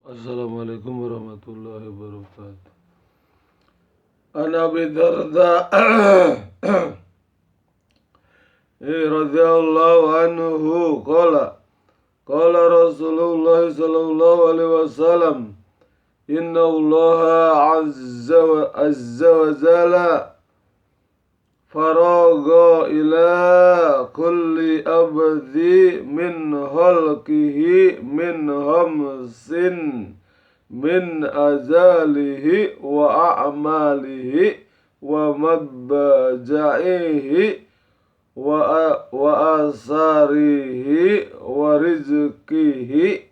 Assalamualaikum warahmatullahi wabarakatuh. An Abi Darda radhiyallahu anhu qala Rasulullah sallallahu alaihi wasallam inna Allah azza wa jalla faraga ila kulli abdi min khalqihi min hamsin min azalihi wa a'malihi wa mabja'ihi wa asarihi wa rizkihi.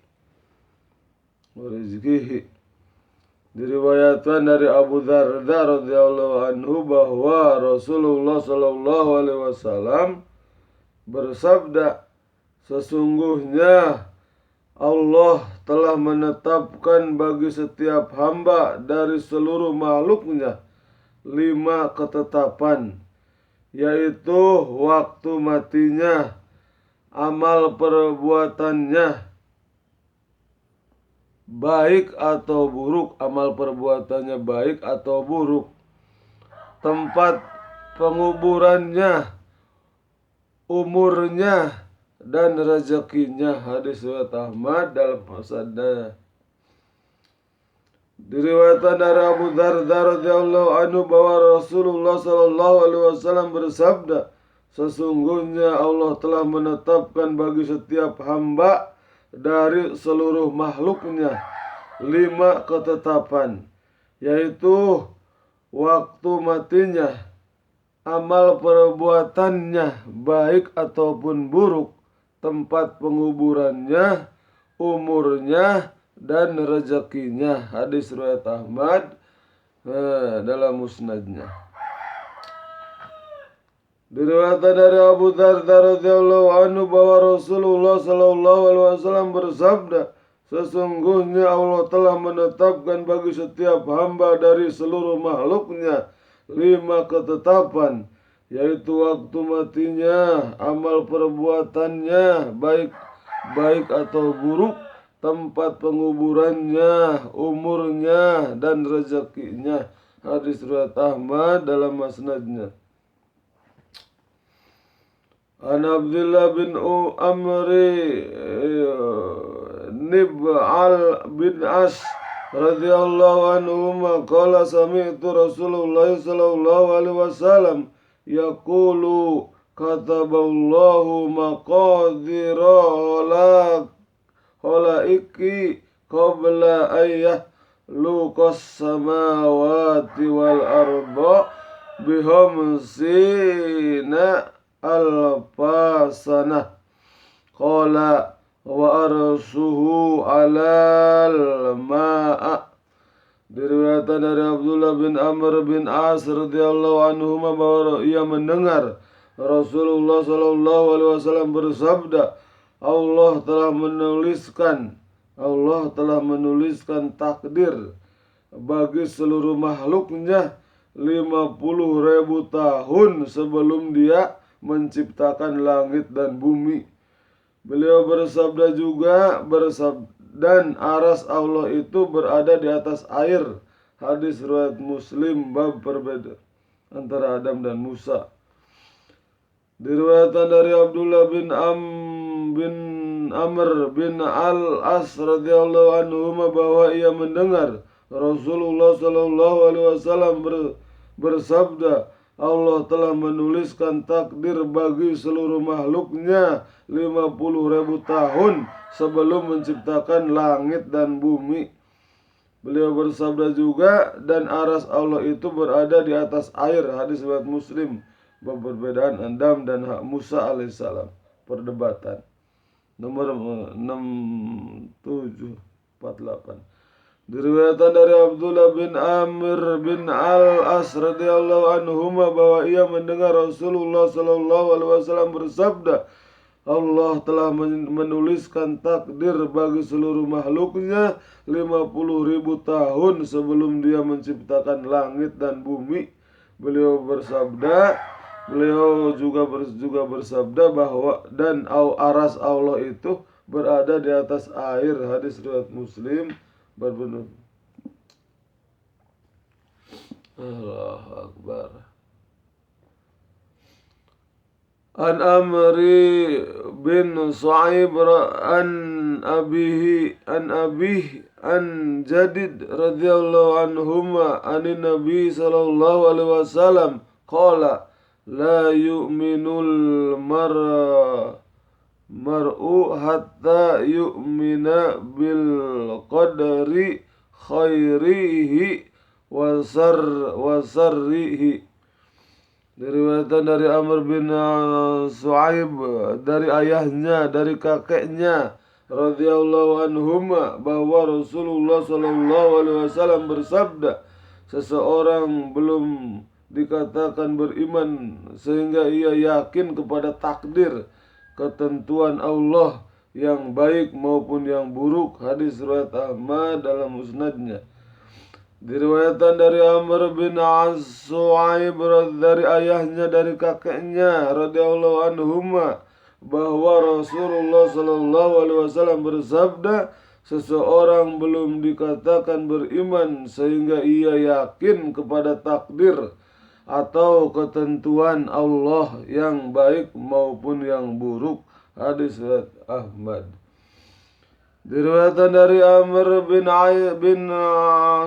Diriwayatkan dari Abu Darda radhiyallahu anhu bahwa Rasulullah sallallahu alaihi wasallam bersabda, sesungguhnya Allah telah menetapkan bagi setiap hamba dari seluruh makhluknya 5 ketetapan, yaitu waktu matinya, amal perbuatannya baik atau buruk, tempat penguburannya, umurnya, dan rezekinya. Hadis riwayat Ahmad dalam musnadnya. Diriwayatkan dari Abu Darda radhiyallahu anhu bahwa Rasulullah sallallahu alaihi wasallam bersabda, sesungguhnya Allah telah menetapkan bagi setiap hamba dari seluruh makhluknya 5 ketetapan, yaitu waktu matinya, amal perbuatannya baik ataupun buruk, tempat penguburannya, umurnya, dan rezekinya. Hadis riwayat Ahmad dalam musnadnya. Diriwayatkan dari Abu Darda radhiyallahu anhu bahwa Rasulullah sallallahu alaihi wasallam bersabda, sesungguhnya Allah telah menetapkan bagi setiap hamba dari seluruh makhluknya 5 ketetapan, yaitu waktu matinya, amal perbuatannya baik atau buruk, tempat penguburannya, umurnya, dan rezekinya. Hadis riwayat Ahmad dalam musnadnya. An Abdullah bin Amri Nib'al bin Ash radhiyallahu anhu qala sami'tu Rasulullah sallallahu alaihi wasallam yaqulu kataballahu maqadira khalaiki qabla luqas samawati wal arda bihamsina alfasana qala wa arsuhu alal ma'a. Diriwayatkan dari Abdullah bin Amr bin As radhiyallahu anhu bahwa ia mendengar Rasulullah sallallahu alaihi wasallam bersabda, Allah telah menuliskan takdir bagi seluruh makhluknya 50.000 tahun sebelum dia menciptakan langit dan bumi. Beliau bersabda juga, dan aras Allah itu berada di atas air. Hadis riwayat Muslim bab perbedaan antara Adam dan Musa. Diriwayatkan dari Abdullah bin Amr bin Al-As radhiyallahu anhu bahwa ia mendengar Rasulullah sallallahu alaihi wasallam bersabda, Allah telah menuliskan takdir bagi seluruh makhluknya 50.000 tahun sebelum menciptakan langit dan bumi. Beliau bersabda juga, dan aras Allah itu berada di atas air. Hadis riwayat Muslim. Bab perbedaan Adam dan hak Musa alaihissalam. Perdebatan. Nomor 6748. Diriwayatkan dari Abdullah bin Amr bin Al-As radhiyallahu anhu bahwa ia mendengar Rasulullah sallallahu alaihi wasallam bersabda, Allah telah menuliskan takdir bagi seluruh makhluknya 50.000 tahun sebelum dia menciptakan langit dan bumi. Beliau juga bersabda bahwa dan aras Allah itu berada di atas air. Hadis riwayat Muslim Benar. Allahu Akbar. An Amri bin Shu'aib an Jadid radhiyallahu anhuma anin Nabi sallallahu alaihi wasallam qala la yu'minul mar'u hatta yu'mina bil qadri khairihi wa sarrihi. Diriwayatkan dari Amr bin Shu'aib, dari ayahnya, dari kakeknya radhiyallahu anhuma, bahwa Rasulullah sallallahu alaihi wasallam bersabda, seseorang belum dikatakan beriman sehingga ia yakin kepada takdir, ketentuan Allah yang baik maupun yang buruk. Hadis riwayat Ahmad dalam musnadnya. Diriwayatkan dari Amr bin Shu'aib, dari ayahnya, dari kakeknya radhiyallahu anhuma, bahwa Rasulullah sallallahu alaihi wasallam bersabda, seseorang belum dikatakan beriman sehingga ia yakin kepada takdir atau ketentuan Allah yang baik maupun yang buruk. Hadis riwayat Ahmad. Diriwayatkan dari Amr bin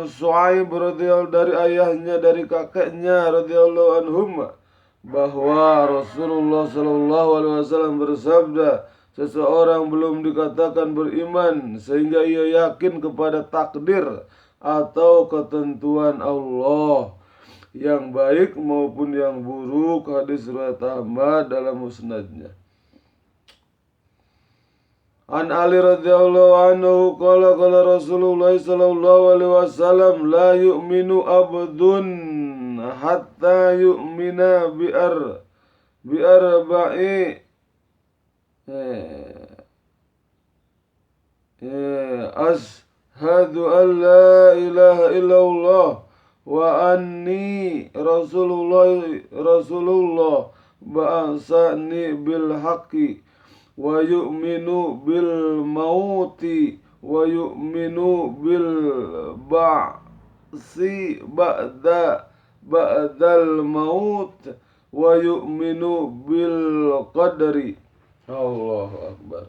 Shu'aib radhiyallahu, dari ayahnya, dari kakeknya radhiyallahu anhuma, bahwa Rasulullah sallallahu alaihi wasallam bersabda, seseorang belum dikatakan beriman sehingga ia yakin kepada takdir atau ketentuan Allah yang baik maupun yang buruk. Hadis riwayat Ahmad dalam musnadnya. An Ali radhiyallahu anhu qala Rasulullah sallallahu alaihi wasallam la yu'minu abdun hatta yu'mina bi'arba'i ashhadu an la ilaha illallah wa anni Rasulullah ba'asani bil haqqi wa yu'minu bil mauti wa yu'minu bil ba'si ba'dal maut wa yu'minu bil qadri. Allahu Akbar.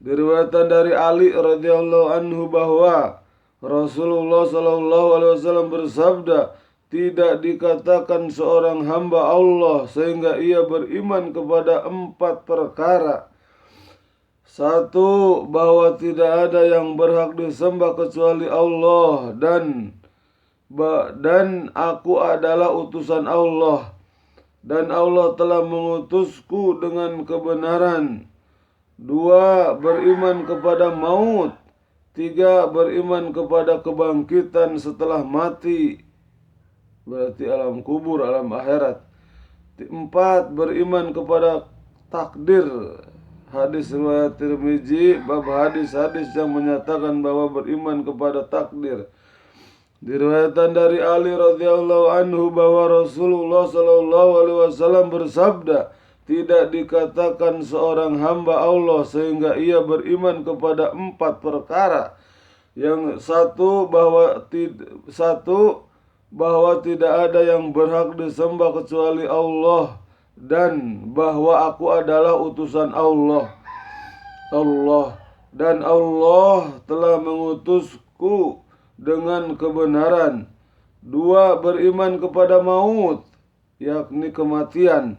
Diriwayatkan dari Ali radhiyallahu anhu bahwa Rasulullah sallallahu alaihi wasallam bersabda, tidak dikatakan seorang hamba Allah sehingga ia beriman kepada 4 perkara. 1. Bahwa tidak ada yang berhak disembah kecuali Allah, dan aku adalah utusan Allah, dan Allah telah mengutusku dengan kebenaran. 2. Beriman kepada maut. 3. Beriman kepada kebangkitan setelah mati, berarti alam kubur, alam akhirat. 4. Beriman kepada takdir. Hadis riwayat Tirmizi, bab hadis-hadis yang menyatakan bahwa beriman kepada takdir. Diriwayatkan dari Ali radhiyallahu anhu bahwa Rasulullah sallallahu alaihi wasallam bersabda, tidak dikatakan seorang hamba Allah sehingga ia beriman kepada 4 perkara. Yang 1, bahwa tidak ada yang berhak disembah kecuali Allah, dan bahwa aku adalah utusan Allah, dan Allah telah mengutusku dengan kebenaran. 2. Beriman kepada maut, yakni kematian.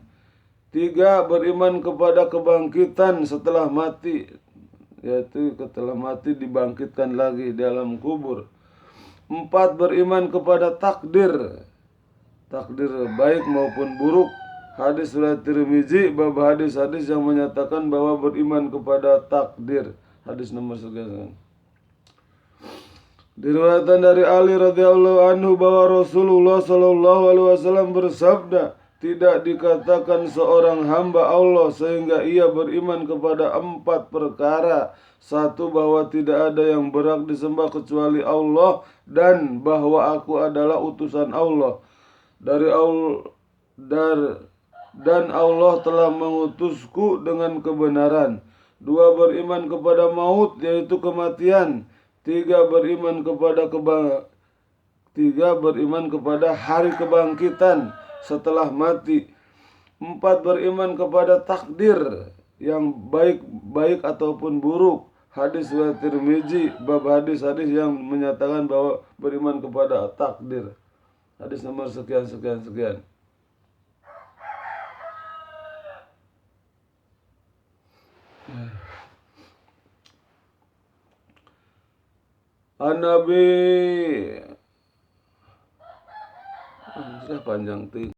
3. Beriman kepada kebangkitan setelah mati, yaitu setelah mati dibangkitkan lagi di alam kubur. 4. Beriman kepada takdir baik maupun buruk. Hadis riwayat Tirmizi, bab hadis-hadis yang menyatakan bahwa beriman kepada takdir. Hadis nomor 3. Diriwayatkan dari Ali radhiyallahu anhu bahwa Rasulullah sallallahu alaihi wasallam bersabda, tidak dikatakan seorang hamba Allah sehingga ia beriman kepada 4 perkara. 1. Bahwa tidak ada yang berhak disembah kecuali Allah, dan bahwa aku adalah utusan Allah dan Allah telah mengutusku dengan kebenaran. 2 beriman kepada maut yaitu kematian, 3 beriman kepada hari kebangkitan setelah mati, 4 beriman kepada takdir yang baik ataupun buruk. Hadis riwayat Tirmizi, bab hadis-hadis yang menyatakan bahwa beriman kepada takdir. Hadis nomor sekian. An-Nabi sudah panjang tuh.